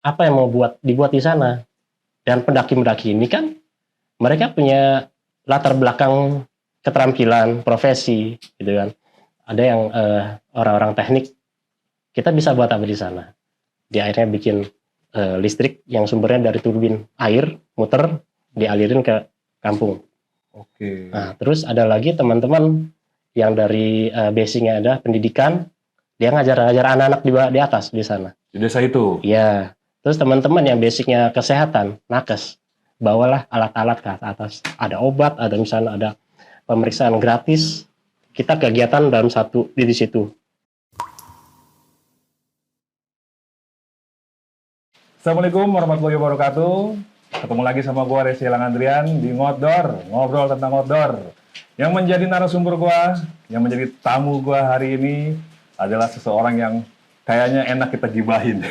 apa yang mau dibuat di sana. Dan pendaki-pendaki ini kan mereka punya latar belakang keterampilan, profesi, gitu kan. Ada yang orang-orang teknik, kita bisa buat apa di sana? Dia akhirnya bikin listrik yang sumbernya dari turbin air, muter, dialirin ke kampung. Oke. Nah, terus ada lagi teman-teman yang dari basicnya ada pendidikan, dia ngajar anak-anak di atas di sana. Di desa itu? Iya. Terus teman-teman yang basicnya kesehatan, nakes, bawalah alat-alat ke atas. Ada obat, ada misalnya ada pemeriksaan gratis. Kita kegiatan dalam satu di situ. Assalamualaikum warahmatullahi wabarakatuh. Ketemu lagi sama gue Resi Elang Andrian di Ngodor, ngobrol tentang ngodor. Yang menjadi narasumber gue, yang menjadi tamu gue hari ini adalah seseorang yang kayaknya enak kita gibahin.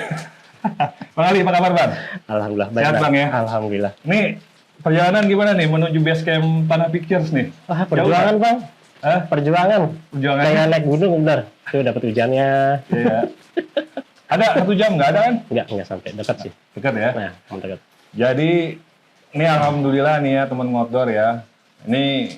Bang Ali, apa kabar Bang? Alhamdulillah. Sehat Bang ya? Alhamdulillah. Nih, perjalanan gimana nih menuju base camp Tanah Pictures nih? Wah, perjuangan Bang. Perjuangan. Kayak naik gunung bener. Tuh dapat hujannya. Iya. Ada 1 jam nggak ada kan? Nggak sampai, dekat sih. Dekat ya? Nah, dekat. Jadi, ini alhamdulillah nih ya teman ngodor ya. Ini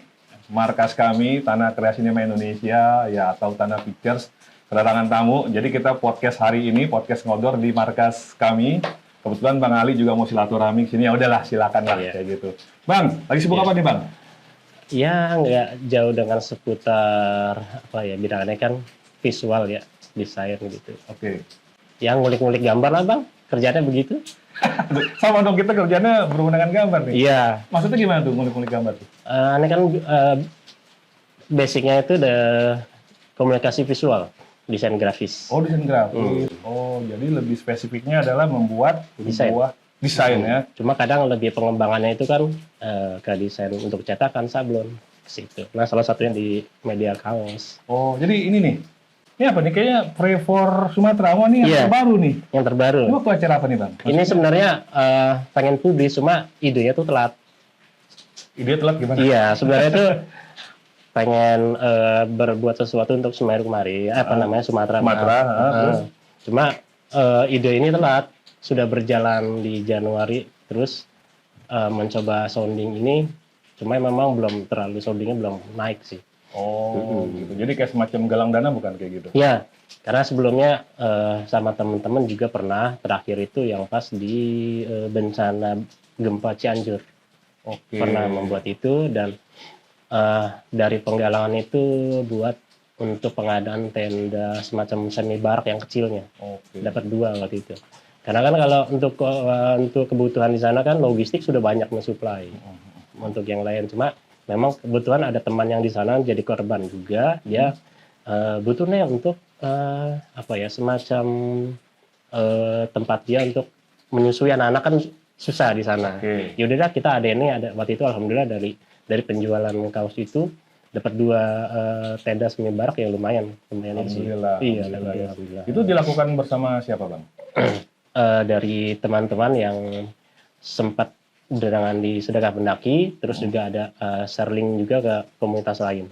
markas kami, Tanah Kreasi Cinema Indonesia, ya atau Tanah Pictures, kedatangan tamu. Jadi kita podcast hari ini, podcast ngodor di markas kami. Kebetulan Bang Ali juga mau silaturahmi sini, ya udahlah silakan lah kayak gitu. Bang, lagi sibuk apa nih Bang? Ya, nggak jauh dengan seputar apa ya, bidangnya kan visual ya, desain gitu. Oke. Yang ngulik-ngulik gambar lah Bang, kerjanya begitu. Sama dong, kita kerjanya berhubungan dengan gambar nih. Iya. Maksudnya gimana tuh ngulik-ngulik gambar tuh? Ini kan basicnya itu ada komunikasi visual, desain grafis. Oh, desain grafis. Oh, jadi lebih spesifiknya adalah membuat desain ya. Cuma kadang lebih pengembangannya itu kan ke desain untuk cetakan, sablon, ke situ. Nah, salah satunya di media kaos. Oh, jadi ini nih. Ini apa nih? Kayaknya Pre-for Sumatera. Oh, nih yang terbaru nih. Yang terbaru. Ini waktu acara apa nih, Bang? Maksudnya? Ini sebenarnya pengen publis, cuma idenya tuh telat. Ide telat gimana? Iya, sebenarnya tuh pengen berbuat sesuatu untuk Semeru kemarin, Sumatera. Cuma ide ini telat, sudah berjalan di Januari, terus mencoba sounding ini, cuma memang belum terlalu, soundingnya belum naik sih. Oh, gitu. Jadi kayak semacam galang dana bukan kayak gitu? Ya, karena sebelumnya sama teman-teman juga pernah, terakhir itu yang pas di bencana gempa Cianjur. Pernah membuat itu, dan dari penggalangan itu buat untuk pengadaan tenda semacam semi barak yang kecilnya. Dapat 2 waktu itu. Karena kan kalau untuk kebutuhan di sana kan logistik sudah banyak mensuplai untuk yang lain. Cuma memang kebetulan ada teman yang di sana jadi korban juga. Dia butuhnya untuk semacam tempat dia untuk menyusui anak-anak kan susah di sana. Yaudah kita ada ini, ada waktu itu alhamdulillah dari penjualan kaos itu dapat 2 tenda semi barak yang lumayan alhamdulillah. Iya, alhamdulillah. Itu dilakukan bersama siapa Bang? Dari teman-teman yang sempat berdatangan di Sedekah Pendaki, terus juga ada sharing juga ke komunitas lain.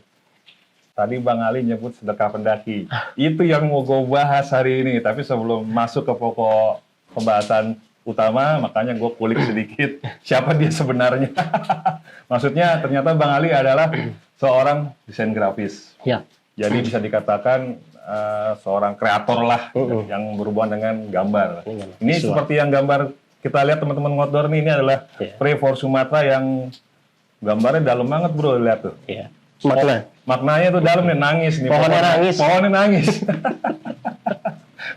Tadi Bang Ali nyebut Sedekah Pendaki. Itu yang mau gue bahas hari ini, tapi sebelum masuk ke pokok pembahasan utama, makanya gue kulik sedikit siapa dia sebenarnya. Maksudnya ternyata Bang Ali adalah seorang desain grafis. Ya. Jadi bisa dikatakan seorang kreator lah yang berhubungan dengan gambar. Ini seperti yang gambar kita lihat teman-teman ngodor nih, ini adalah Pre-for Sumatera yang gambarnya dalam banget bro, lihat tuh. Iya. Maknanya tuh dalam nih, nangis nih. Pohonnya nangis.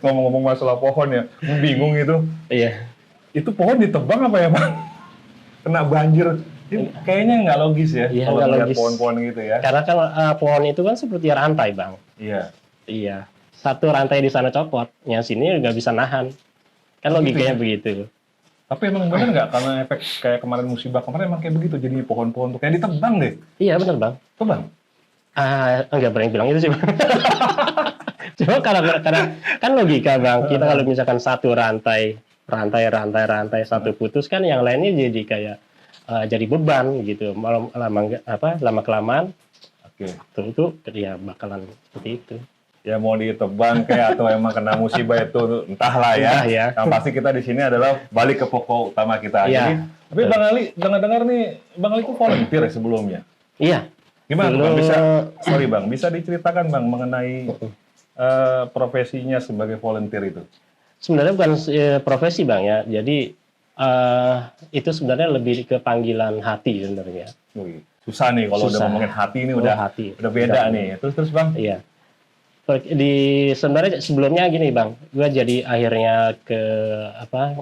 Ngomong-ngomong masalah pohon ya, bingung itu. Iya. Itu pohon ditebang apa ya Bang? Kena banjir. Kayaknya nggak logis ya, kalau lihat pohon-pohon gitu ya. Karena kan pohon itu kan seperti rantai Bang. Iya. Satu rantai di sana copot, yang sini nggak bisa nahan. Kan logikanya begitu. Tapi emang bener nggak, karena efek kayak kemarin musibah kemarin emang kayak begitu, jadi pohon-pohon tuh kayak ditebang deh. Iya bener Bang. Tuh Bang? Enggak berani bilang itu sih Bang. Cuma karena kan logika Bang, kita kalau misalkan satu rantai satu putus kan yang lainnya jadi kayak jadi beban gitu. Lama kelamaan itu ya bakalan seperti itu. Ya mau ditebang kayak atau emang kena musibah itu entahlah ya. Entah ya. Yang pasti kita di sini adalah balik ke pokok utama kita. Iya. Jadi, tapi Bang Ali dengar-dengar nih, Bang Ali itu volunteer ya sebelumnya. Iya. Gimana tuh, Bang? Dulu- Bisa diceritakan Bang mengenai profesinya sebagai volunteer itu? Sebenarnya bukan profesi Bang ya. Jadi itu sebenarnya lebih ke panggilan hati sebenarnya. Wih, susah nih kalau udah Susah. ngomongin hati ini Oh, udah hati. udah beda Udah. nih. Terus Bang? Iya. Sebenarnya sebelumnya gini Bang, gue jadi akhirnya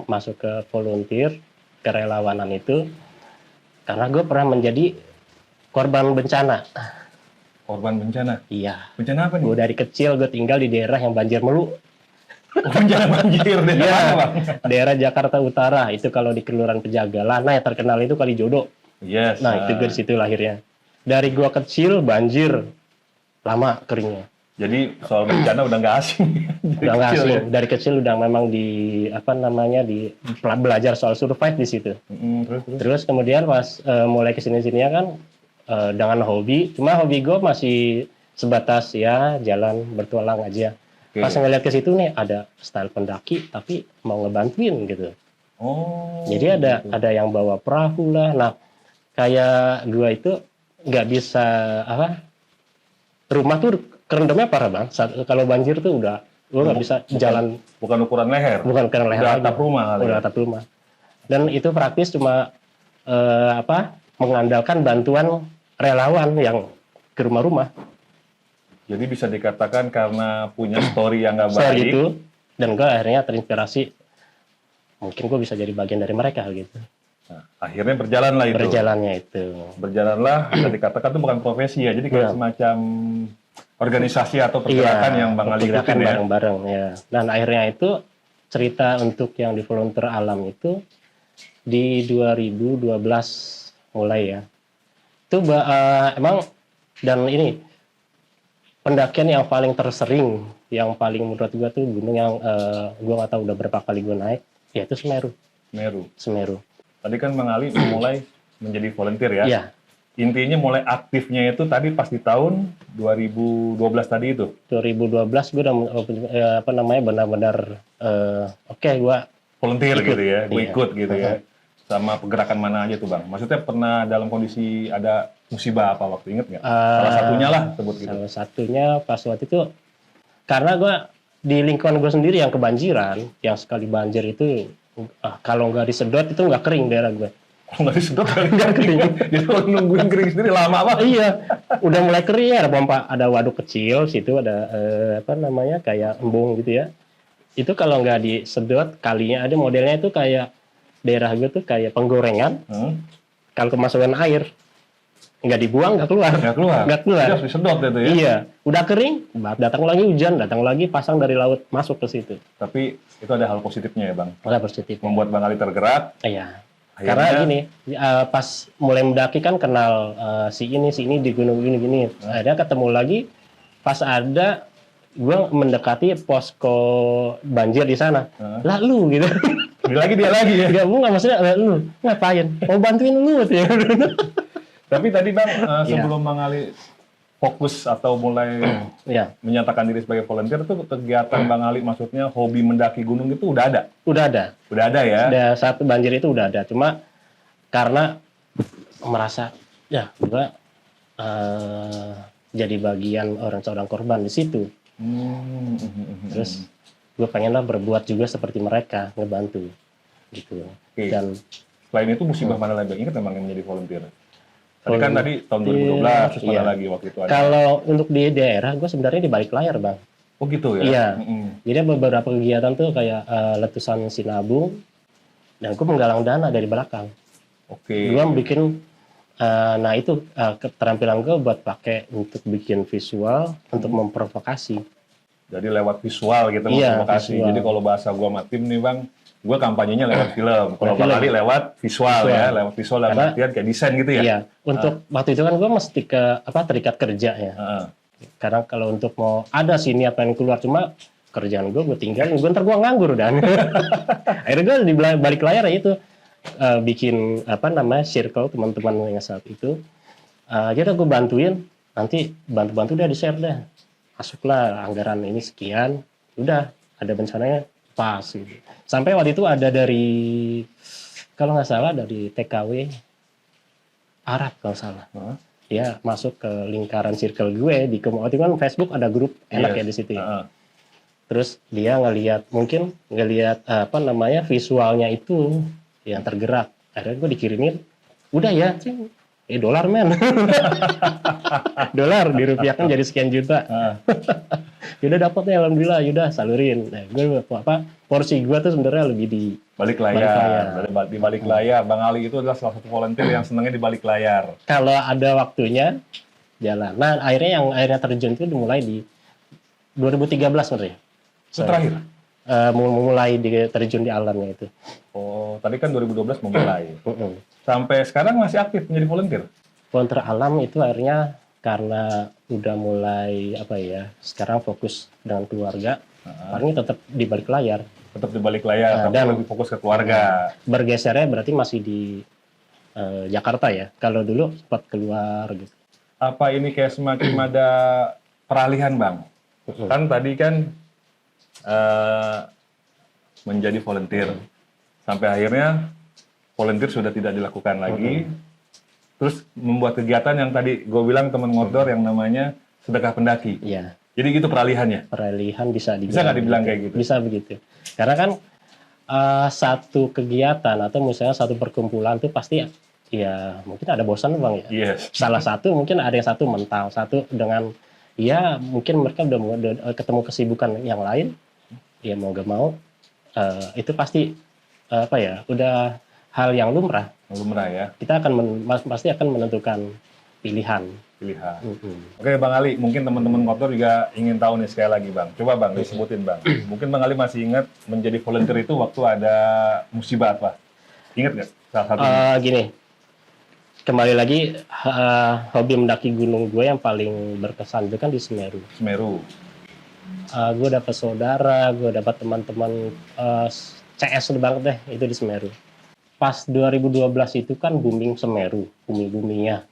masuk ke volunteer, kerelawanan itu karena gue pernah menjadi korban bencana. Korban bencana. Iya. Bencana apa nih? Gue dari kecil gue tinggal di daerah yang banjir melu. Bencana banjir deh. Iya. Mana, Bang? Daerah Jakarta Utara itu kalau di Kelurahan Pejagalan. Nah yang terkenal itu Kalijodo. Yes. Nah itu gue di situ lahirnya. Dari gua kecil banjir, lama keringnya. Jadi soal bencana udah nggak asing. Dari Udah nggak kecil asing. ya? Dari kecil udah memang belajar soal survive di situ. Terus. Terus kemudian pas mulai kesini-sininya kan dengan hobi, cuma hobi gue masih sebatas ya jalan bertualang aja. Oke. Pas ngeliat ke situ nih ada style pendaki tapi mau ngebantuin gitu. Oh. Jadi gitu. ada yang bawa perahu lah. Nah kayak gue itu nggak bisa rumah tuh kerendamnya parah Bang. Kalau banjir tuh udah gue nggak bisa jalan, Bukan ukuran leher. bukan karena leher Udah aja. atap rumah kali. Udah ya? atap rumah. Dan itu praktis cuma mengandalkan bantuan relawan yang ke rumah-rumah. Jadi bisa dikatakan karena punya story yang nggak Saya baik. gitu, dan gue akhirnya terinspirasi. Mungkin gue bisa jadi bagian dari mereka gitu. Nah, akhirnya berjalanlah itu. Berjalannya itu. Berjalanlah bisa dikatakan itu bukan profesi ya. Jadi kayak Iya. semacam organisasi atau pergerakan yang Bang Ali pergerakan ikutin ya. bareng-bareng ya. Dan akhirnya itu cerita untuk yang di volunteer alam itu di 2012 mulai ya. Itu emang dan ini pendakian yang paling tersering, yang paling menurut gua tuh gunung yang gua nggak tahu udah berapa kali gua naik, yaitu Semeru. Tadi kan Bang Ali mulai menjadi volunteer ya. Iya, Intinya mulai aktifnya itu tadi pas di tahun 2012 tadi itu. 2012 gua udah benar-benar oke gua Volunteer Ikut. gitu ya. Gue Iya. ikut gitu ya. Sama pergerakan mana aja tuh Bang? Maksudnya pernah dalam kondisi ada musibah apa waktu inget nggak? Salah satunya lah sebut gitu. Salah satunya pas waktu itu karena gua di lingkungan gue sendiri yang kebanjiran, yang sekali banjir itu kalau nggak disedot itu nggak kering daerah gue. Kalau nggak disedot kali nggak kering. Jadi kalau nungguin kering sendiri lama banget. Iya, udah mulai kering ada pompa, ada waduk kecil situ ada kayak embung gitu ya. Itu kalau nggak disedot kalinya ada modelnya itu kayak daerah gue tuh kayak penggorengan. Kalau kemasukan air nggak dibuang nggak keluar. Nggak keluar. Nggak keluar. Jadi harus disedot itu ya. Iya, udah kering, datang lagi hujan, datang lagi pasang dari laut masuk ke situ. Tapi itu ada hal positifnya ya Bang. Udah positif. Membuat Bang Ali tergerak. Iya. Akhirnya- Karena gini, pas mulai mendaki kan kenal si ini di gunung gini. Akhirnya ketemu lagi pas ada gue mendekati posko banjir di sana. Lah lu gitu. Dia lagi ya. Gak nggak maksudnya "Lah, lu ngapain? Mau bantuin lu gitu ya. Tapi tadi Bang sebelum Bang Ali fokus atau mulai Iya, menyatakan diri sebagai volunteer itu kegiatan Bang Ali maksudnya hobi mendaki gunung itu udah ada. udah ada. Udah ada ya. Udah saat banjir itu udah ada. Cuma karena merasa ya gue jadi bagian seorang korban di situ. Terus gue pengenlah berbuat juga seperti mereka, ngebantu gitu. Oke. Dan Selain itu musibah mana lagi Bang? Ingat Bang yang menjadi volunteer? Tadi Volunteer. kan tadi tahun 2012 terus mana Iya. lagi waktu itu ada. kalau untuk di daerah gue sebenarnya di balik layar Bang. Oh gitu ya. Iya. Mm-mm. Jadi beberapa kegiatan tuh kayak letusan sinabung dan gue menggalang dana dari belakang. Oke. Gue bikin nah itu keterampilan gue buat pakai untuk bikin visual untuk memprovokasi. Jadi lewat visual gitu Iya, provokasi. visual. Jadi kalau bahasa gua sama tim nih Bang, gua kampanyenya lewat film. Kalau Bang film. Ali lewat visual ya, Visual. lewat visual dalam Karena- artian kayak desain gitu ya. Iya, untuk waktu itu kan gue mesti terikat kerja ya. Heeh. Karena kalau untuk mau ada sini apa yang keluar cuma kerjaan gue tinggalin, ntar gue nganggur dan akhirnya gue di balik layar ya itu bikin circle teman-teman yang saat itu. Jadi gue bantuin, nanti bantu-bantu dia di share deh. masuklah anggaran ini sekian, udah ada bencananya pas gitu. Sampai waktu itu ada dari kalau nggak salah dari TKW Arab kalau salah. Heeh. Dia masuk ke lingkaran circle gue di waktu itu kan Facebook ada grup enak ya di situ ya. Heeh. Terus dia mungkin ngelihat apa namanya visualnya itu yang tergerak. Akhirnya gue dikirimin, udah ya, cing. Dolar men. Dolar dirupiahkan jadi sekian juta. Heeh. Yaudah dapatnya alhamdulillah, yaudah salurin. Nah, gue porsi gue tuh sebenarnya lebih di Balik layar. Di balik layar, Bang Ali itu adalah salah satu volunteer yang senangnya di balik layar. kalau ada waktunya jalan. Nah, akhirnya terjun itu dimulai di 2013 sebenarnya. Itu terakhir? Mulai terjun di alamnya itu. Oh, tadi kan 2012 memulai. Sampai sekarang masih aktif menjadi volunteer? Volunteer alam itu akhirnya karena udah mulai apa ya, sekarang fokus dengan keluarga, paling tetap di balik layar. Tetap di balik layar, tapi dan lebih fokus ke keluarga. Bergesernya berarti masih di Jakarta ya. Kalau dulu sempat keluar gitu. Apa ini kayak semakin ada peralihan, Bang? Kan tadi kan menjadi volunteer. Sampai akhirnya volunteer sudah tidak dilakukan lagi. Terus membuat kegiatan yang tadi gue bilang teman outdoor yang namanya sedekah pendaki. Iya. Jadi gitu peralihannya? Peralihan bisa nggak dibilang kayak gitu? Bisa begitu. Karena kan satu kegiatan atau misalnya satu perkumpulan itu pasti ya mungkin ada bosan Bang ya. Yes. Salah satu mungkin ada yang satu mental, satu dengan ya mungkin mereka udah ketemu kesibukan yang lain, ya mau gak mau itu pasti apa ya udah hal yang lumrah. Lumrah ya. Kita pasti akan menentukan pilihan. Oke Bang Ali, mungkin teman-teman kotor juga ingin tahu nih sekali lagi Bang. Coba Bang disebutin Bang. Mungkin Bang Ali masih ingat menjadi volunteer itu waktu ada musibah apa? Ingat nggak salah satu? Gini, kembali lagi hobi mendaki gunung gue yang paling berkesan itu kan di Semeru. Gue dapat saudara, gue dapat teman-teman CS banget deh itu di Semeru. Pas 2012 itu kan booming Semeru, boomingnya.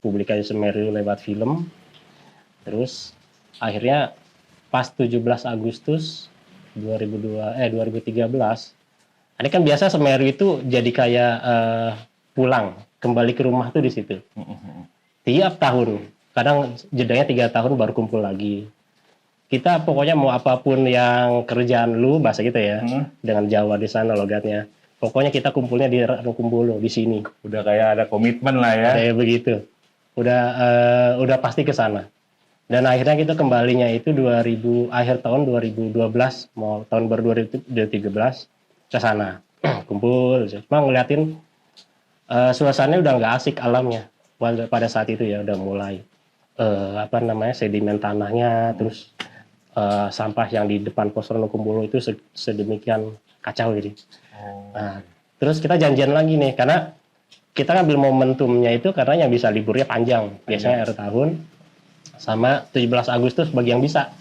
Publikasi Semeru lewat film. Terus akhirnya pas 17 Agustus 2013, ini kan biasa Semeru itu jadi kayak pulang, kembali ke rumah tuh di situ. Tiap tahun, kadang jedanya 3 tahun baru kumpul lagi. Kita pokoknya mau apapun yang kerjaan lu, bahasa gitu ya, dengan Jawa di sana logatnya. Pokoknya kita kumpulnya di Rankumbolo di sini. Udah kayak ada komitmen lah ya. Kayak begitu. Udah pasti ke sana. Dan akhirnya kita kembalinya itu akhir tahun 2012 mau tahun baru 2013 ke sana. Kumpul, cuma ngeliatin suasananya udah nggak asik alamnya. Pada saat itu ya udah mulai sedimen tanahnya, terus sampah yang di depan pos Rankumbolo itu sedemikian kacau gitu. Nah, terus kita janjian lagi nih karena kita ngambil momentumnya itu karena yang bisa liburnya panjang, biasanya akhir tahun sama 17 Agustus bagi yang bisa.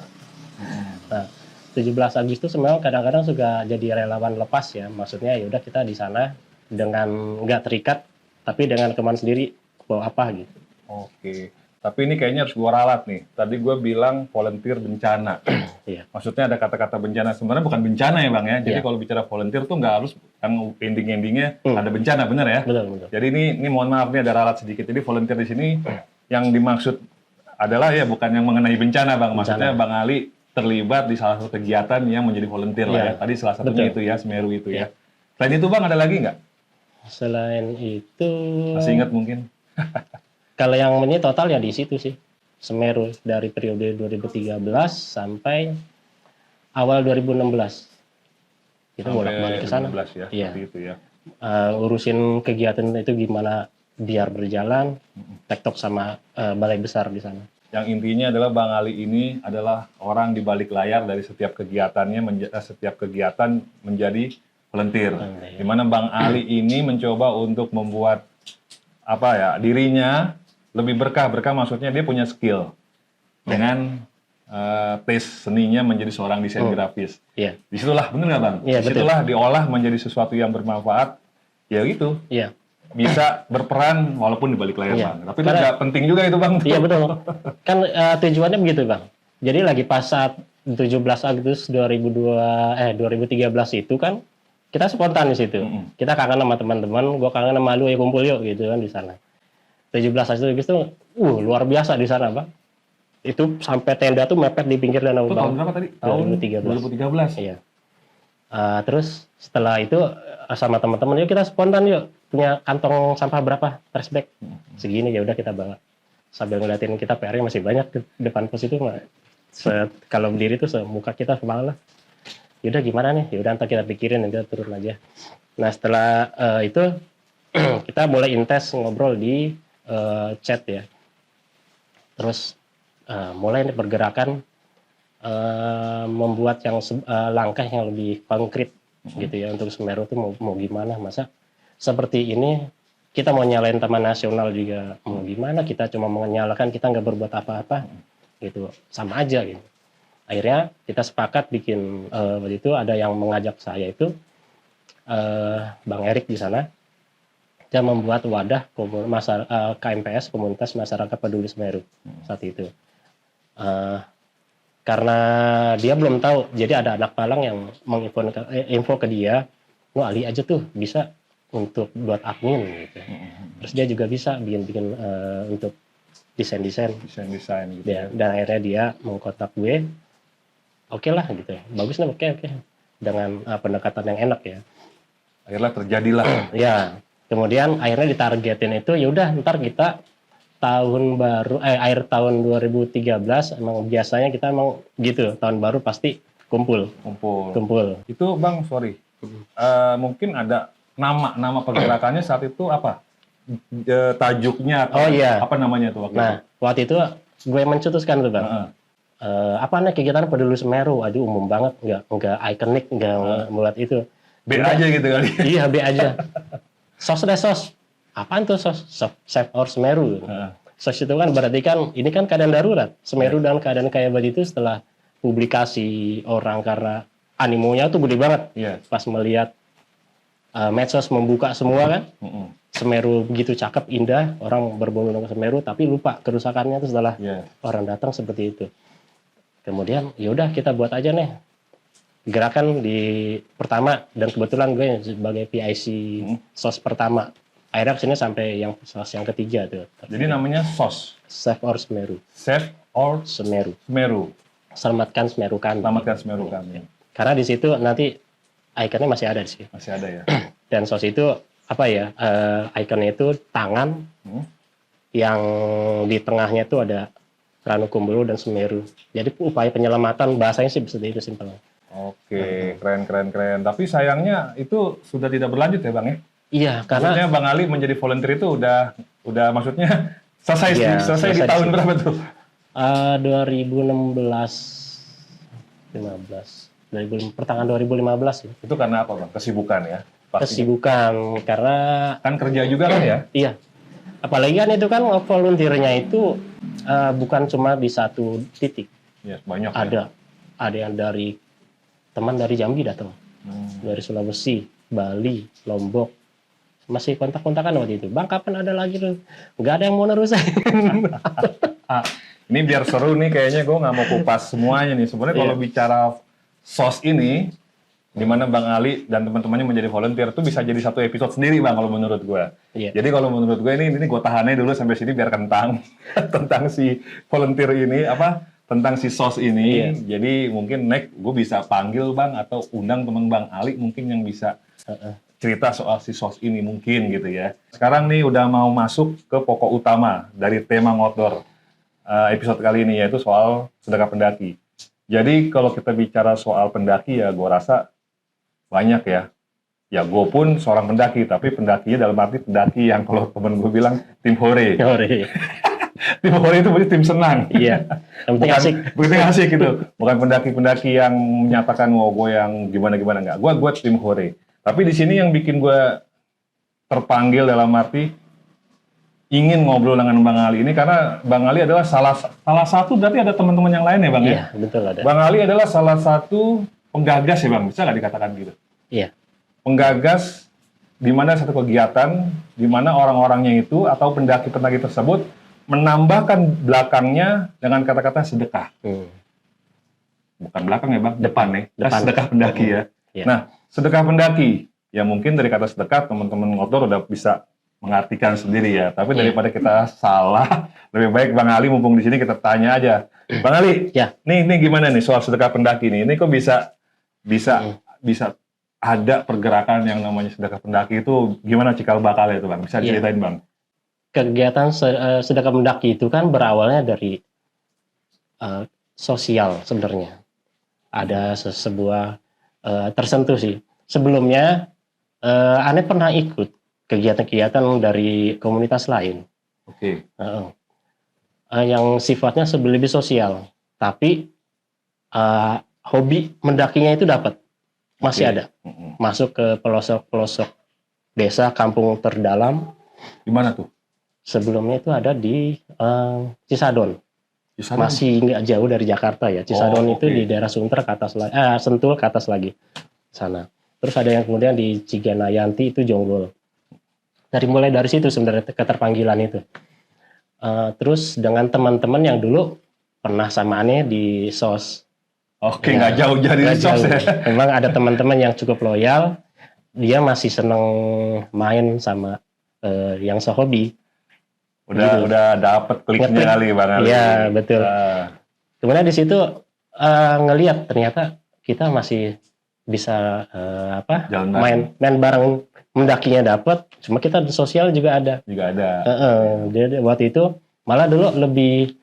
Nah, 17 Agustus memang kadang-kadang suka jadi relawan lepas ya, maksudnya ya udah kita di sana dengan nggak terikat tapi dengan teman sendiri bawa apa gitu. Oke. Tapi ini kayaknya harus gua ralat nih. Tadi gua bilang volunteer bencana. Iya. Maksudnya ada kata-kata bencana. Sebenarnya bukan bencana ya Bang ya. Jadi kalau bicara volunteer tuh nggak harus yang ending-endingnya ada bencana, bener ya? Betul. Jadi ini mohon maaf nih ada ralat sedikit. Jadi volunteer di sini yang dimaksud adalah ya bukan yang mengenai bencana Bang. Maksudnya Bang Ali terlibat di salah satu kegiatan yang menjadi volunteer lah ya. Tadi salah satunya itu ya, Semeru itu ya. Selain itu Bang ada lagi nggak? Selain itu masih ingat mungkin? Kalau yang ini total ya di situ sih. Semeru dari periode 2013 sampai awal 2016. Kita bolak-balik ke sana. Ya, iya. Itu ya. Urusin kegiatan itu gimana biar berjalan, tektok sama balai besar di sana. Yang intinya adalah Bang Ali ini adalah orang di balik layar dari setiap kegiatannya, setiap kegiatan menjadi volunteer. Di mana Bang Ali ini mencoba untuk membuat dirinya lebih berkah maksudnya dia punya skill dengan tes seninya menjadi seorang desain grafis. Iya. Disitulah bener nggak Bang? Iya, disitulah diolah menjadi sesuatu yang bermanfaat. Ya gitu. Iya. Bisa berperan walaupun di balik layar Bang. Tapi itu nggak penting juga itu Bang. Iya betul. Kan tujuannya begitu Bang. Jadi lagi pas saat 17 Agustus 2013 itu kan kita spontan di situ. Kita kangen sama teman-teman, gua kangen sama lu ya kumpul yuk gitu kan di sana. 17 Agustus itu luar biasa di sana, Pak. Itu sampai tenda tuh mepet di pinggir danau. Itu tahun berapa tadi? Tahun 2013. Iya. Terus setelah itu sama teman-teman yuk kita spontan yuk, punya kantong sampah berapa trash bag segini, ya udah kita bawa sambil ngeliatin kita PR-nya masih banyak di depan pos itu mah. Kalau berdiri tuh semuka kita kepala lah. Yaudah gimana nih, yaudah ntar kita pikirin, kita turun aja. Nah setelah itu kita mulai intens ngobrol di chat ya. Terus mulai pergerakan membuat yang langkah yang lebih konkret gitu ya untuk Semeru tuh mau gimana, masa seperti ini kita mau nyalain Taman Nasional juga mau gimana, kita cuma menyalakan, kita nggak berbuat apa-apa gitu, sama aja gitu. Akhirnya kita sepakat bikin waktu itu ada yang mengajak saya itu Bang Erik di sana, dia membuat wadah KMPS, Komunitas Masyarakat Peduli Semeru saat itu. Karena dia belum tahu, jadi ada anak Palang yang info ke dia, lu Ali aja tuh bisa untuk buat admin gitu. Terus dia juga bisa bikin untuk desain gitu ya. Dan akhirnya dia mengkontak gue, oke lah gitu, bagus nih, oke dengan pendekatan yang enak ya. Akhirnya terjadilah. Ya, kemudian akhirnya ditargetin itu, ya udah ntar kita tahun baru akhir tahun 2013 emang biasanya kita emang gitu, tahun baru pasti kumpul. Itu Bang, sorry, mungkin ada nama pergerakannya saat itu apa? Tajuknya atau apa namanya tuh waktu itu? Waktu itu gue mencetuskan tuh Bang. Apa nih kegiatan Peduli Semeru? Aduh umum banget, nggak ikonik, nggak buat itu. B aja gitu kali. Iya B aja. Sos. Apaan tuh sos? Save Our Semeru. Sos itu kan berarti kan ini kan keadaan darurat. Semeru dan keadaan kayak begitu setelah publikasi orang karena animonya tuh gede banget. Pas melihat medsos membuka semua kan. Semeru begitu cakep, indah, orang berbondong-bondong ke Semeru, tapi lupa kerusakannya itu setelah orang datang seperti itu. Kemudian yaudah kita buat aja nih gerakan di pertama, dan kebetulan gue sebagai PIC SOS pertama. Akhirnya kesini sampai yang SOS yang ketiga tuh. Jadi namanya SOS? Save Our Semeru. Save Our Semeru. Selamatkan Semeru kami. Ya. Karena di situ nanti ikonnya masih ada di sini. Masih ada ya. Dan SOS itu apa ya? Ikonnya itu tangan yang di tengahnya itu ada Ranukumbolo dan Semeru. Jadi upaya penyelamatan, bahasanya sih bisa itu simpel. Oke, keren. Tapi sayangnya itu sudah tidak berlanjut ya Bang ya? Iya, karena maksudnya Bang Ali menjadi volunteer itu udah maksudnya selesai di tahun berapa tuh? pertengahan 2015 ya. Itu karena apa Bang? Kesibukan ya? Kesibukan, karena kan kerja juga kan ya? Iya. Apalagi kan itu kan volunteernya itu bukan cuma di satu titik. Yes, banyak. Ada yang dari teman dari Jambi datang, dari Sulawesi, Bali, Lombok, masih kontak-kontakan waktu itu. Bang, kapan ada lagi tuh? Nggak ada yang mau nerusin. Ini biar seru nih, kayaknya gue nggak mau kupas semuanya nih. Sebenarnya kalau bicara SOS ini, di mana Bang Ali dan teman-temannya menjadi volunteer itu bisa jadi satu episode sendiri Bang kalau menurut gue. Jadi kalau menurut gue ini gue tahannya dulu sampai sini biar kentang tentang si volunteer ini tentang si SOS ini. Jadi mungkin next gue bisa panggil Bang atau undang teman Bang Ali mungkin yang bisa cerita soal si SOS ini mungkin gitu ya. Sekarang nih udah mau masuk ke pokok utama dari tema Ngotdor episode kali ini, yaitu soal sedekah pendaki. Jadi kalau kita bicara soal pendaki ya gue rasa banyak ya. Ya gue pun seorang pendaki, tapi pendakinya dalam arti pendaki yang kalau temen gue bilang tim hore. Tim hore itu berarti tim senang. Iya. Yang penting asik. Penting asik gitu. Bukan pendaki-pendaki yang menyatakan gue yang gimana-gimana, enggak. Gue tim hore. Tapi di sini yang bikin gue terpanggil dalam arti ingin ngobrol dengan Bang Ali ini karena Bang Ali adalah salah satu, berarti ada teman-teman yang lain ya Bang? Iya, betul ada. Bang Ali adalah salah satu penggagas ya Bang, bisa nggak dikatakan gitu? Iya. Penggagas di mana satu kegiatan, di mana orang-orangnya itu atau pendaki-pendaki tersebut menambahkan belakangnya dengan kata-kata sedekah. bukan belakang ya Bang, depan nih. Depan. Sedekah pendaki ya. Iya. Nah, sedekah pendaki, ya mungkin dari kata sedekah teman-teman outdoor udah bisa mengartikan sendiri ya. Tapi daripada kita salah, lebih baik Bang Ali mumpung di sini kita tanya aja. Bang Ali, Ya. nih gimana nih soal sedekah pendaki nih? Ini kok bisa ada pergerakan yang namanya sedekah pendaki itu gimana cikal bakalnya itu Bang? Bisa Iya. ceritain Bang? Kegiatan sedekah pendaki itu kan berawalnya dari sosial sebenarnya. Ada sebuah tersentuh sih. Sebelumnya Ane pernah ikut kegiatan-kegiatan dari komunitas lain. Oke. Yang sifatnya lebih sosial, tapi hobi mendakinya itu dapat, masih ada. Masuk ke pelosok-pelosok desa, kampung terdalam. Di mana tuh? Sebelumnya itu ada di Cisadon. Masih nggak jauh dari Jakarta ya. Cisadon itu di daerah Sunter ke atas lagi, Sentul ke atas lagi sana. Terus ada yang kemudian di Ciganayanti itu Jonggol. Mulai dari situ sebenarnya keterpanggilan itu. Terus dengan teman-teman yang dulu pernah sama Ane di SOS. Oke, nggak jauh dari SOS ya. Memang ada teman-teman yang cukup loyal. Dia masih seneng main sama yang sehobi. Udah dapet kliknya kali Bang Ali. Iya, betul. Kemudian di situ ngelihat ternyata kita masih bisa main bareng, mendakinya dapat, cuma kita sosial juga ada. Jadi waktu itu malah dulu lebih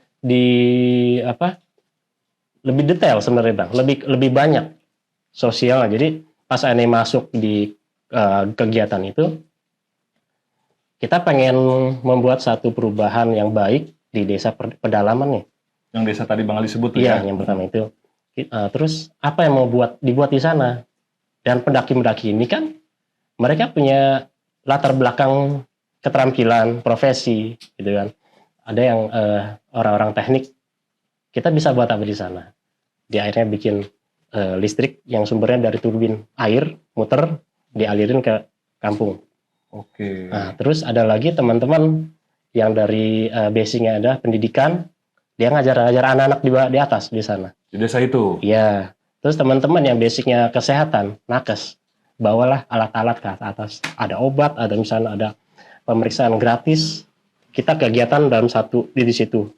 lebih detail sebenarnya Bang, lebih banyak sosial. Jadi pas Ane masuk di kegiatan itu, kita pengen membuat satu perubahan yang baik di desa pedalaman nih. Yang desa tadi Bang Ali sebut ya? Yang pertama itu. Terus apa yang mau dibuat di sana? Dan pendaki-pendaki ini kan mereka punya latar belakang keterampilan, profesi, gitu kan. Ada yang orang-orang teknik, kita bisa buat apa di sana? Dia akhirnya bikin listrik yang sumbernya dari turbin air, muter, dialirin ke kampung. Oke. Nah, terus ada lagi teman-teman yang dari basicnya ada pendidikan, dia ngajar anak-anak di atas di sana. Di desa itu? Iya. Terus teman-teman yang basicnya kesehatan, nakes, bawalah alat-alat ke atas. Ada obat, ada misalnya ada pemeriksaan gratis. Kita kegiatan dalam satu di situ.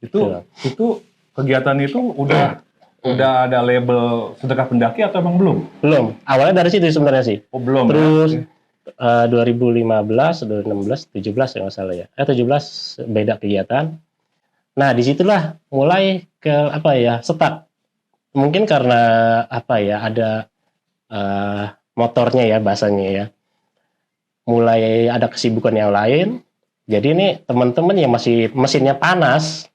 Itu kegiatan itu udah ada label sedekah pendaki atau emang belum? Belum. Awalnya dari situ sebenarnya sih. Oh, belum. Terus 2015, 2016, 17 ya nggak salah ya. 17 beda kegiatan. Nah, disitulah mulai ke stuck. Mungkin karena ada motornya ya bahasanya ya. Mulai ada kesibukan yang lain. Jadi ini teman-teman yang masih mesinnya panas,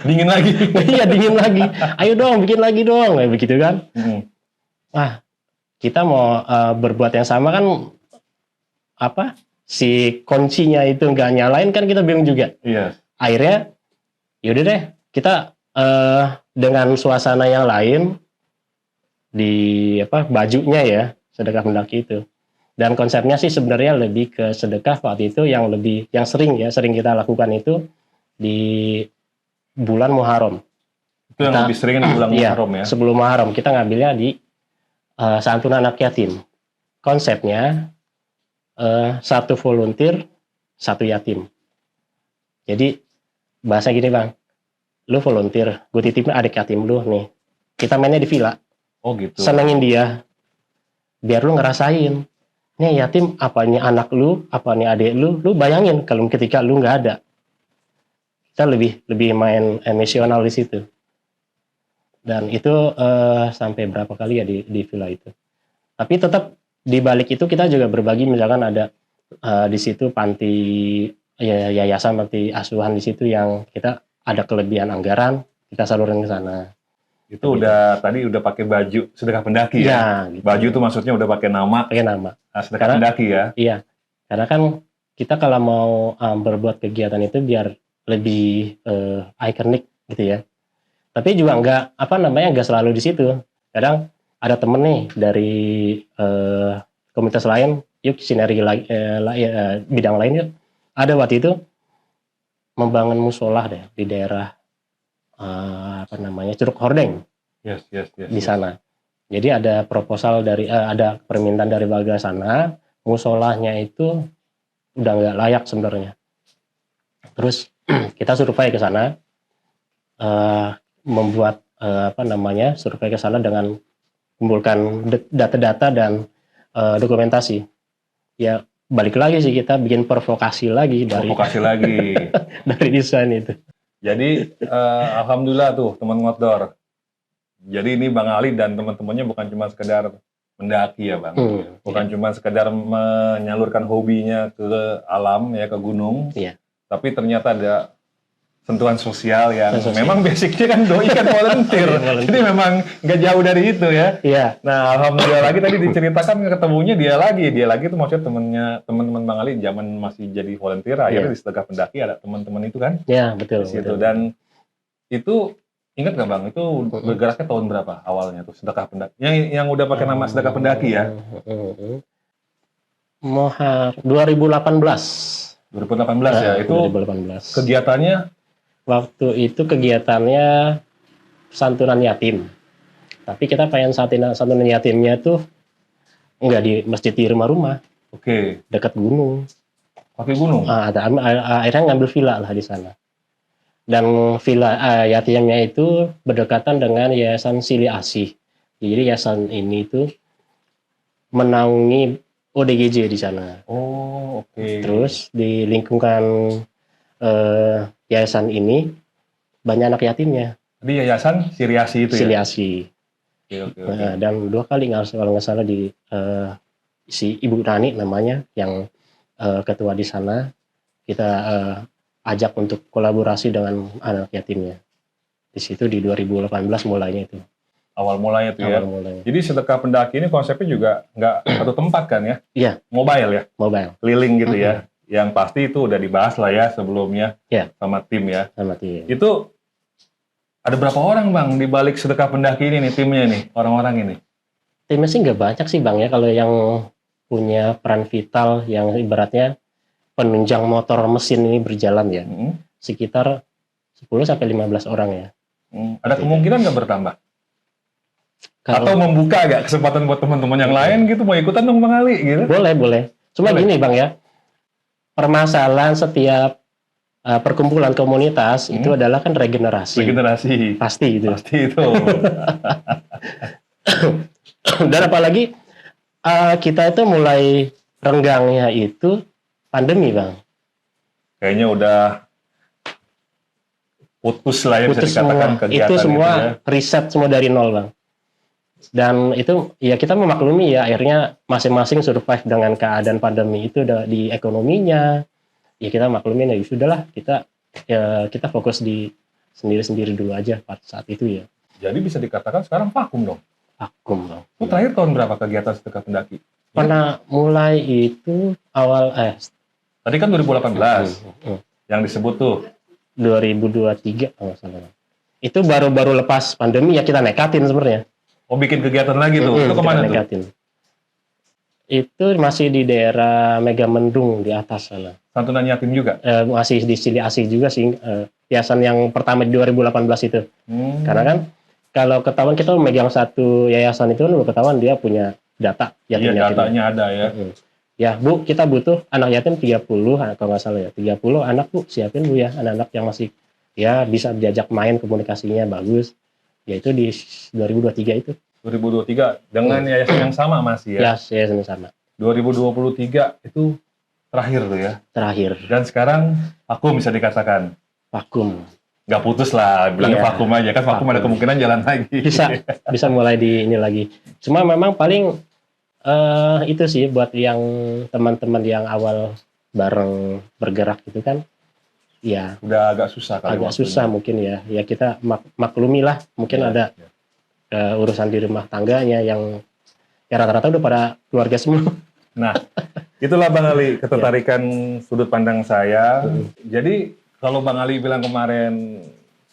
dingin lagi. Iya, dingin lagi. Ayo dong, bikin lagi dong, kayak begitu kan. Kita mau berbuat yang sama kan, si kuncinya itu nggak nyalain kan kita bingung juga. Iya. Akhirnya yaudah deh, kita dengan suasana yang lain di bajunya ya, sedekah pendaki itu. Dan konsepnya sih sebenarnya lebih ke sedekah waktu itu yang sering kita lakukan itu di bulan Muharram. Itu yang lebih sering di bulan Muharram ya? Sebelum Muharram kita ngambilnya di santunan anak yatim. Konsepnya satu volunteer, satu yatim. Jadi bahasa gini Bang, lu volunteer, gue titipin adik yatim lu nih. Kita mainnya di villa. Oh gitu. Senengin dia, biar lu ngerasain. Nih yatim, apanya anak lu, apanya adik lu bayangin kalau ketika lu nggak ada. Kita lebih main emosional di situ. Dan itu sampai berapa kali ya di villa itu. Tapi tetap di balik itu kita juga berbagi, misalkan ada di situ panti yayasan panti asuhan di situ yang kita ada kelebihan anggaran, kita salurin ke sana. Itu tadi udah pakai baju sedekah pendaki ya? Gitu. Baju itu maksudnya udah pakai nama. Sedekah pendaki ya? Iya. Karena kan kita kalau mau berbuat kegiatan itu biar lebih ikonik gitu ya. Tapi juga nggak selalu di situ. Kadang ada temen nih dari komunitas lain, yuk sinergi bidang lain yuk. Ada waktu itu membangun musola deh di daerah Curug Hordeng Yes. di sana. Jadi ada proposal ada permintaan dari warga sana, musolahnya itu udah nggak layak sebenarnya. Terus kita survei ke sana, membuat survei ke sana dengan kumpulkan data-data dan dokumentasi. Ya balik lagi sih, kita bikin provokasi lagi dari dari desain itu. Jadi alhamdulillah tuh teman ngotdor. Jadi ini Bang Ali dan teman-temannya bukan cuma sekedar mendaki ya Bang, bukan cuma sekedar menyalurkan hobinya ke alam ya, ke gunung, tapi ternyata ada sentuhan sosial yang memang basicnya kan doi kan volunteer. Jadi memang nggak jauh dari itu ya. Nah alhamdulillah lagi tadi diceritakan ketemunya dia lagi itu maksudnya teman-teman Bang Ali zaman masih jadi volunteer, akhirnya di Sedekah Pendaki ada teman-teman itu kan. Betul. Dan itu ingat nggak Bang, itu bergeraknya tahun berapa awalnya tuh Sedekah Pendaki? Yang udah pakai nama Sedekah Pendaki ya? 2018 ya, itu 2018. Kegiatannya? Waktu itu kegiatannya santunan yatim. Tapi kita pengen santunan yatimnya tuh nggak di masjid, di rumah-rumah. Oke. Dekat gunung. Pakai gunung? Akhirnya ngambil villa lah di sana. Dan villa yatimnya itu berdekatan dengan Yayasan Sili Asih. Jadi yayasan ini tuh menaungi ODGJ di sana. Oh, oke. Terus di lingkungan yayasan ini banyak anak yatimnya. Di Yayasan Sili Asih itu Sili Asih. Oke. Dan 2 kali kalau nggak salah di si Ibu Rani namanya yang ketua di sana, kita ajak untuk kolaborasi dengan anak yatimnya. Di situ di 2018 mulainya itu. Awal mulanya tuh ya. Jadi Sedekah Pendaki ini konsepnya juga nggak satu tempat kan ya? Iya. Mobile ya? Mobile. Keliling gitu ya. Yang pasti itu udah dibahas lah ya sebelumnya sama tim ya. Sama tim. Itu ada berapa orang Bang di balik Sedekah Pendaki ini nih, timnya nih, orang-orang ini? Timnya sih nggak banyak sih Bang ya, kalau yang punya peran vital yang ibaratnya penunjang motor mesin ini berjalan ya, sekitar 10-15 orang ya. Ada kemungkinan nggak bertambah? Atau membuka nggak kesempatan buat teman-teman yang lain gitu, mau ikutan dong Bang Ali gitu? Boleh. Cuma gini Bang ya, permasalahan setiap perkumpulan komunitas itu adalah kan regenerasi. Pasti itu. Dan apalagi kita itu mulai renggangnya itu pandemi Bang. Kayaknya udah putus lah ya, bisa dikatakan kegiatan itu semua gitu ya. Riset semua dari nol Bang. Dan itu ya kita memaklumi ya, akhirnya masing-masing survive dengan keadaan pandemi itu di ekonominya. Ya kita maklumin ya, sudahlah kita fokus di sendiri-sendiri dulu aja pada saat itu ya. Jadi bisa dikatakan sekarang vakum dong? Vakum Bang. Terakhir tahun berapa kegiatan Sedekah Pendaki? Pernah mulai itu awal tadi kan 2018 yang disebut tuh 2023 kalau salah. Itu baru lepas pandemi ya, kita nekatin sebenarnya. Oh, bikin kegiatan lagi tuh. Itu kemana tuh? Itu masih di daerah Megamendung di atas sana. Santunan yatim juga? Masih di Sili Asih juga sih. Yayasan yang pertama di 2018 itu. Karena kan kalau ketahuan kita megang satu yayasan itu kan ketahuan dia punya data yatim. Iya, datanya ada ya. Ya Bu, kita butuh anak yatim 30 kalau nggak salah ya. 30 anak Bu, siapin Bu ya, anak-anak yang masih ya bisa diajak main, komunikasinya bagus. Yaitu di 2023 itu. 2023 dengan yayasan yang sama masih ya? Ya, yayasan yang sama. 2023 itu terakhir tuh ya? Terakhir. Dan sekarang vakum bisa dikatakan? Vakum. Nggak putus lah, bilangnya vakum aja. Kan vakum ada kemungkinan jalan lagi. Bisa mulai di ini lagi. Cuma memang paling itu sih buat yang teman-teman yang awal bareng bergerak itu kan ya udah agak susah kali. Agak susah mungkin ya. Ya kita maklumi lah, mungkin ada urusan di rumah tangganya yang ya rata-rata udah pada keluarga semua. Nah, itulah Bang Ali ketertarikan sudut pandang saya. Jadi kalau Bang Ali bilang kemarin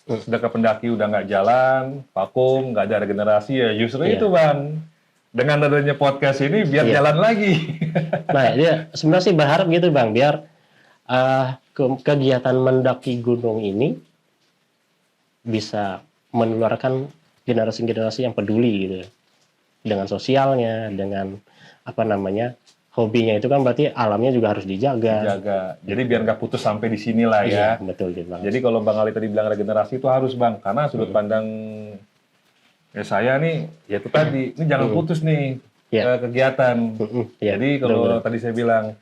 Sedekah Pendaki udah nggak jalan, vakum, nggak ada regenerasi, ya justru itu Bang. Dengan adanya podcast ini biar jalan lagi. Nah, ya sebenarnya sih berharap gitu Bang, biar kegiatan mendaki gunung ini bisa menularkan generasi-generasi yang peduli gitu dengan sosialnya, dengan apa namanya hobinya itu kan berarti alamnya juga harus dijaga. Jadi biar nggak putus sampai di sini lah ya. Iya, betul gitu Bang. Jadi kalau Bang Ali tadi bilang regenerasi itu harus Bang, karena sudut pandang saya nih, ya itu tadi, ini jangan putus nih kegiatan. Iya, Jadi kalau tadi saya bilang,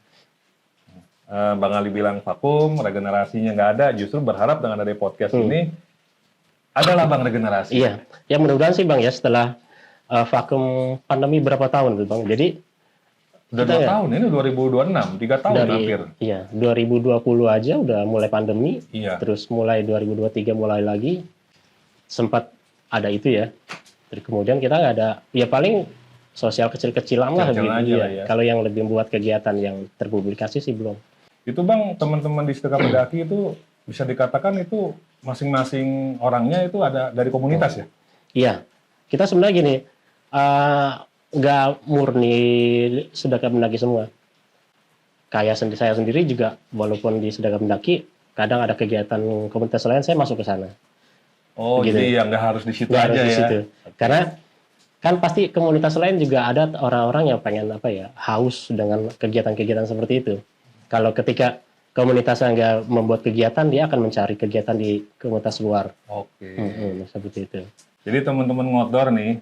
Bang Ali bilang vakum, regenerasinya nggak ada, justru berharap dengan ada podcast ini, adalah Bang regenerasi. Iya, ya mudah-mudahan sih Bang ya setelah vakum pandemi berapa tahun tuh Bang. Jadi Udah 2 tahun, ini 2026, 3 tahun hampir. Iya, 2020 aja udah mulai pandemi, Iya. terus mulai 2023 mulai lagi, sempat ada itu ya. Terus kemudian kita nggak ada, ya paling sosial kecil-kecilan lah Kecil-kecilan gitu aja ya. lah ya. Kalau yang lebih buat kegiatan yang terpublikasi sih belum. Itu Bang, teman-teman di Sedekah Pendaki itu bisa dikatakan itu masing-masing orangnya itu ada dari komunitas ya? Iya, kita sebenarnya gini, nggak murni Sedekah Pendaki semua. Kayak saya sendiri juga, walaupun di Sedekah Pendaki, kadang ada kegiatan komunitas lain, saya masuk ke sana. Oh, Gitu. jadi yang nggak harus di situ Nggak aja harus di ya? situ. Karena kan pasti komunitas lain juga ada orang-orang yang pengen apa ya, haus dengan kegiatan-kegiatan seperti itu. Kalau ketika komunitasnya nggak membuat kegiatan, dia akan mencari kegiatan di komunitas luar. Oke. Seperti itu. Jadi teman-teman Ngodor nih,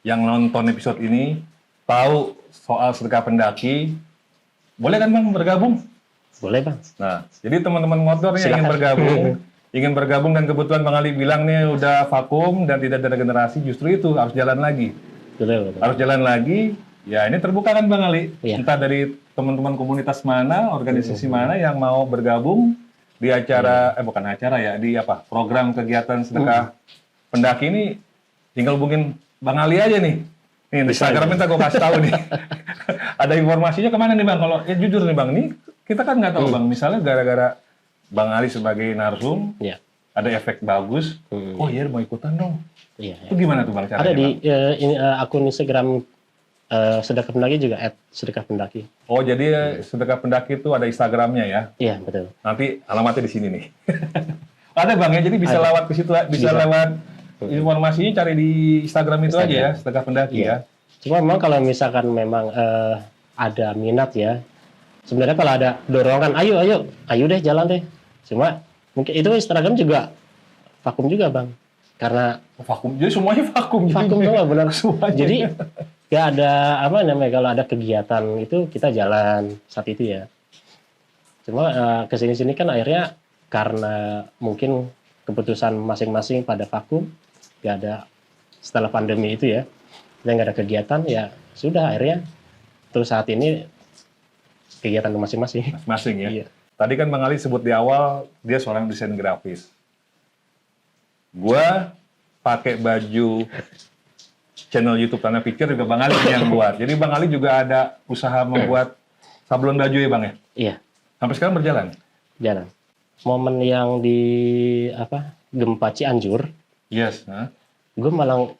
yang nonton episode ini, tahu soal Sedekah Pendaki, boleh kan Bang bergabung? Boleh Bang. Nah, jadi teman-teman Ngodor nih yang ingin bergabung dan kebetulan Bang Ali bilang nih udah vakum dan tidak ada regenerasi, justru itu harus jalan lagi. Betul. Harus jalan lagi, ya ini terbuka kan Bang Ali? Iya. Entah dari teman-teman komunitas mana, organisasi mana yang mau bergabung di acara, bukan acara ya, di apa, program kegiatan Sedekah Pendaki ini, tinggal hubungin Bang Ali aja nih. Nih, di Instagram minta gue kasih tahu nih. Ada informasinya kemana nih Bang? Kalau ya jujur nih Bang, ini kita kan nggak tahu Bang, misalnya gara-gara Bang Ali sebagai narsum, Iya. ada efek bagus, oh iya mau ikutan dong. Iya. Itu gimana tuh Bang caranya? Ada di Bang? akun Instagram Sedekah Pendaki juga @sedekah pendaki. Oh jadi Sedekah Pendaki itu ada Instagramnya ya? Iya betul. Nanti alamatnya di sini nih. Ada Bang ya, jadi bisa Ada. lewat ke situ, bisa lewat informasinya cari di Instagram itu aja ya, Sedekah Pendaki Iya. ya. Cuma memang kalau misalkan memang ada minat ya, sebenarnya kalau ada dorongan, ayo deh jalan deh. Cuma mungkin itu Instagram juga vakum juga Bang, karena Vakum, jadi semuanya vakum. vakum jadinya. juga benar. Semuanya. Jadi nggak ada apa namanya, kalau ada kegiatan itu kita jalan saat itu ya. Cuma kesini-sini kan akhirnya karena mungkin keputusan masing-masing pada vakum, nggak ada setelah pandemi itu ya, dan nggak ada kegiatan ya sudah akhirnya terus saat ini kegiatan masing-masing. Masing ya. Iya. Tadi kan Bang Ali sebut di awal dia seorang desain grafis. Gua pakai baju channel YouTube Tanah Pikir juga Bang Ali yang buat. Jadi Bang Ali juga ada usaha membuat sablon baju ya Bang ya? Iya, Sampai sekarang berjalan? jalan. Momen yang di apa gempa Cianjur, Yes. gue malah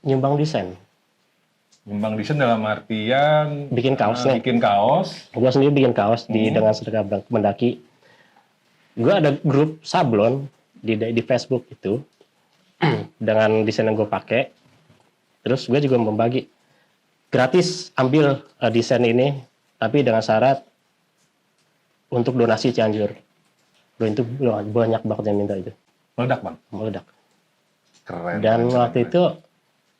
nyumbang desain. Nyumbang desain dalam artian Bikin kaos nih. bikin kaos. Gue sendiri bikin kaos dengan Sedekah Pendaki. Gue ada grup sablon di Facebook itu dengan desain yang gue pakai. Terus gue juga membagi gratis, ambil desain ini, tapi dengan syarat untuk donasi Cianjur. Loh, itu banyak banget yang minta itu, Meledak Bang. meledak. Keren. Dan keren, waktu keren. itu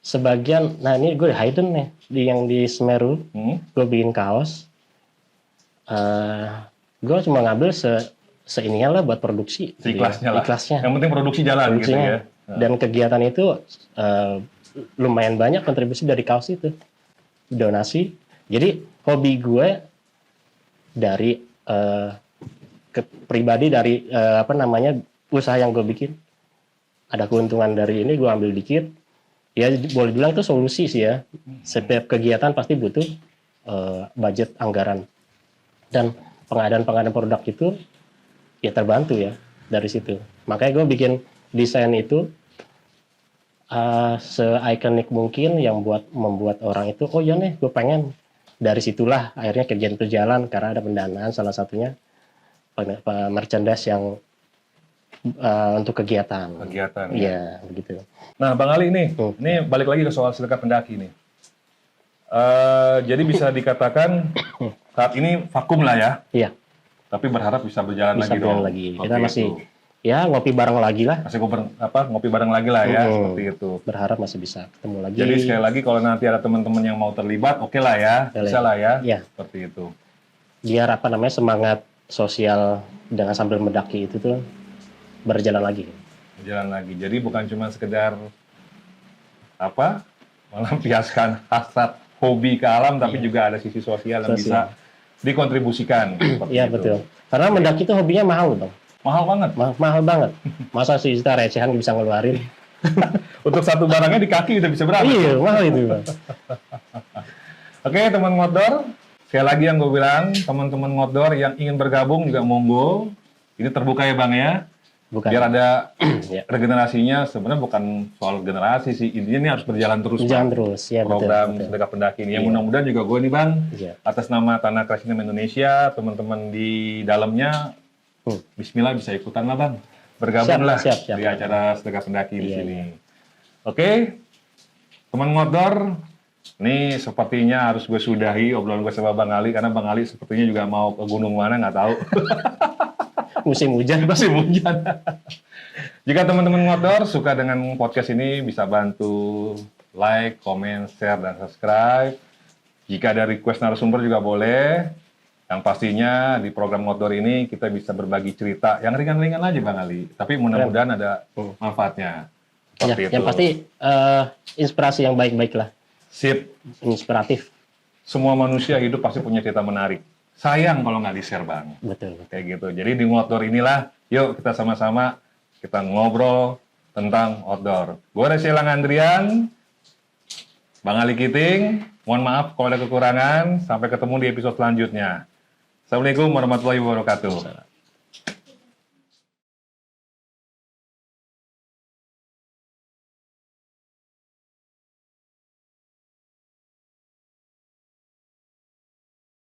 sebagian, nah ini gue hidden nih yang di Semeru, gue bikin kaos. Gue cuma ngambil seininya lah buat produksi. Ikhlasnya lah. Ikhlasnya. Yang penting produksi jalan gitu Produksinya. ya. Dan kegiatan itu lumayan banyak kontribusi dari kaos itu, donasi. Jadi hobi gue dari pribadi dari apa namanya usaha yang gue bikin, ada keuntungan dari ini gue ambil dikit. Ya boleh bilang itu solusi sih ya. Setiap kegiatan pasti butuh budget anggaran, dan pengadaan produk itu ya terbantu ya dari situ. Makanya gue bikin desain itu se-ikonik mungkin yang membuat orang itu, oh iya nih gue pengen. Dari situlah akhirnya kegiatan itu jalan karena ada pendanaan, salah satunya merchandise yang untuk kegiatan. Kegiatan. Ya. Iya, begitu. Nah, Bang Ali ini Hmm. balik lagi ke soal sedekah pendaki nih. Jadi bisa dikatakan saat ini vakum lah ya, Iya, tapi berharap bisa berjalan bisa lagi berjalan dong. lagi. Seperti Kita masih itu. ya ngopi bareng lagi lah. Masih ngopi bareng lagi lah ya, seperti itu. Berharap masih bisa ketemu lagi. Jadi sekali lagi kalau nanti ada teman-teman yang mau terlibat, oke lah ya, Boleh. bisa lah ya, Iya. seperti itu. Biar semangat sosial dengan sambil mendaki itu tuh berjalan lagi. Berjalan lagi. Jadi bukan cuma sekedar melampiaskan hasrat hobi ke alam, tapi juga ada sisi sosial yang bisa dikontribusikan. seperti Iya itu. betul. Karena mendaki itu hobinya mahal Bang. Mahal banget. Mahal banget. Masa sih kita recehan bisa ngeluarin? Untuk satu barangnya di kaki udah bisa berapa? Iya, mahal itu Bang. Oke, teman ngotdor. Sekali lagi yang gue bilang, teman-teman ngotdor yang ingin bergabung juga monggo. Ini terbuka ya Bang ya. Bukan. Biar ada Ya. regenerasinya. Sebenarnya bukan soal generasi sih. Intinya ini harus berjalan terus. Jalan Bang. terus, ya Program betul. sedekah pendaki ini. Yang Iya. mudah-mudahan juga gue nih Bang, Iya. atas nama Tanah Kreasi Indonesia, teman-teman di dalamnya, Bismillah bisa ikutan lah Bang. Bergabunglah Siap. di acara sedekah pendaki di Iya, sini. Oke, teman ngotdor, ini sepertinya harus gue sudahi obrolan gue sama Bang Ali, karena Bang Ali sepertinya juga mau ke gunung mana, nggak tahu. Musim hujan. Masih hujan. Jika teman-teman ngotdor suka dengan podcast ini, bisa bantu like, comment, share, dan subscribe. Jika ada request narasumber juga boleh. Yang pastinya di program ngotdor ini kita bisa berbagi cerita yang ringan-ringan aja Bang Ali. Tapi mudah-mudahan ada manfaatnya. Ya, Seperti yang itu. pasti inspirasi yang baik-baik lah. Sip. Inspiratif. Semua manusia hidup pasti punya cerita menarik. Sayang kalau nggak di-share Bang. Betul. Kayak gitu. Jadi di ngotdor inilah, yuk kita sama-sama kita ngobrol tentang outdoor. Gue Reselang Andrian, Bang Ali Kiting. Mohon maaf kalau ada kekurangan. Sampai ketemu di episode selanjutnya. Assalamualaikum warahmatullahi wabarakatuh.